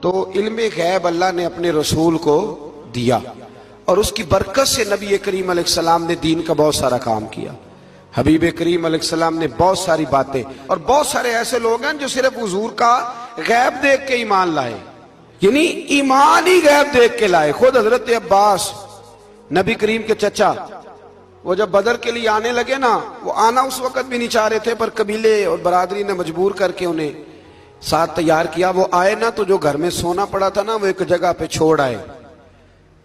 تو علم غیب اللہ نے اپنے رسول کو دیا اور اس کی برکت سے نبی کریم علیہ السلام نے دین کا بہت سارا کام کیا. حبیب کریم علیہ السلام نے بہت ساری باتیں، اور بہت سارے ایسے لوگ ہیں جو صرف حضور کا غیب دیکھ کے ایمان لائے، یعنی ایمان ہی غیب دیکھ کے لائے. خود حضرت عباس نبی کریم کے چچا، وہ جب بدر کے لیے آنے لگے نا، وہ آنا اس وقت بھی نہیں چاہ رہے تھے، پر قبیلے اور برادری نے مجبور کر کے انہیں ساتھ تیار کیا. وہ آئے نا تو جو گھر میں سونا پڑا تھا نا وہ ایک جگہ پہ چھوڑ آئے.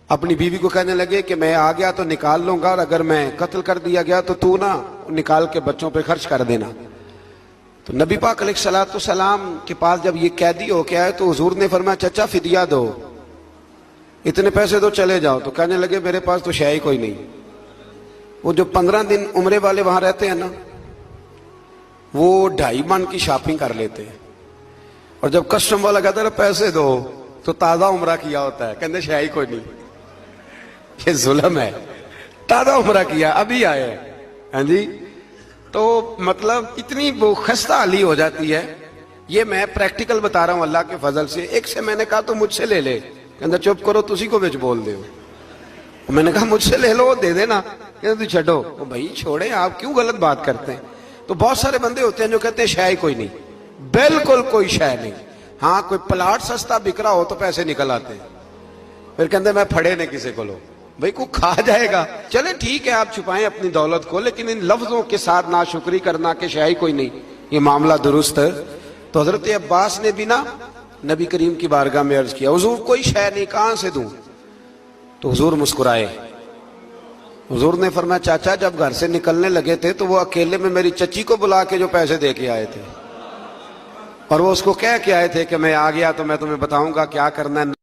اپنی بیوی کو کہنے لگے کہ میں آ گیا تو نکال لوں گا، اور اگر میں قتل کر دیا گیا تو نا نکال کے بچوں پہ خرچ کر دینا. تو نبی پاک علیہ الصلوۃ والسلام کے پاس جب یہ قیدی ہو کے آئے تو حضور نے فرمایا چچا فدیہ دو، اتنے پیسے دو چلے جاؤ. تو کہنے لگے میرے پاس تو شے ہی کوئی نہیں. وہ جو 15 دن عمرے والے وہاں رہتے ہیں نا، وہ 2.5 من کی شاپنگ کر لیتے ہیں، اور جب کسٹم والا کہتا ہے پیسے دو تو تازہ عمرہ کیا ہوتا ہے، کہتے شے ہی کوئی نہیں. یہ ظلم ہے، تازہ عمرہ کیا ابھی آئے. ہاں جی، تو مطلب اتنی وہ خستہ حالی ہو جاتی ہے. یہ میں پریکٹیکل بتا رہا ہوں اللہ کے فضل سے. ایک سے میں نے کہا تو مجھ سے لے لے، کہتا چپ کرو تسی کو بچ بول دے. میں نے کہا مجھ سے لے لو دے دینا، کہتا تو چھڈو. بھائی چھوڑیں، آپ کیوں غلط بات کرتے ہیں؟ تو بہت سارے بندے ہوتے ہیں جو کہتے ہیں شے ہی کوئی نہیں. بالکل کوئی شے نہیں. ہاں کوئی پلاٹ سستا بک رہا ہو تو پیسے نکل آتے ہیں، پھر کہتے ہیں میں پھڑے نہیں کسی کو لو. بھائی کو کھا جائے گا، چلے ٹھیک ہے آپ چھپائیں اپنی دولت کو، لیکن ان لفظوں کے ساتھ ناشکری کرنا کہ شے ہی کوئی نہیں، یہ معاملہ درست ہے. تو حضرت عباس نے بھی نا نبی کریم کی بارگاہ میں عرض کیا حضور کوئی شے نہیں، کہاں سے دوں؟ تو حضور مسکرائے. حضور نے فرمایا چاچا جب گھر سے نکلنے لگے تھے تو وہ اکیلے میں میری چچی کو بلا کے جو پیسے دے کے آئے تھے، اور وہ اس کو کہہ کے آئے تھے کہ میں آ گیا تو میں تمہیں بتاؤں گا کیا کرنا ہے.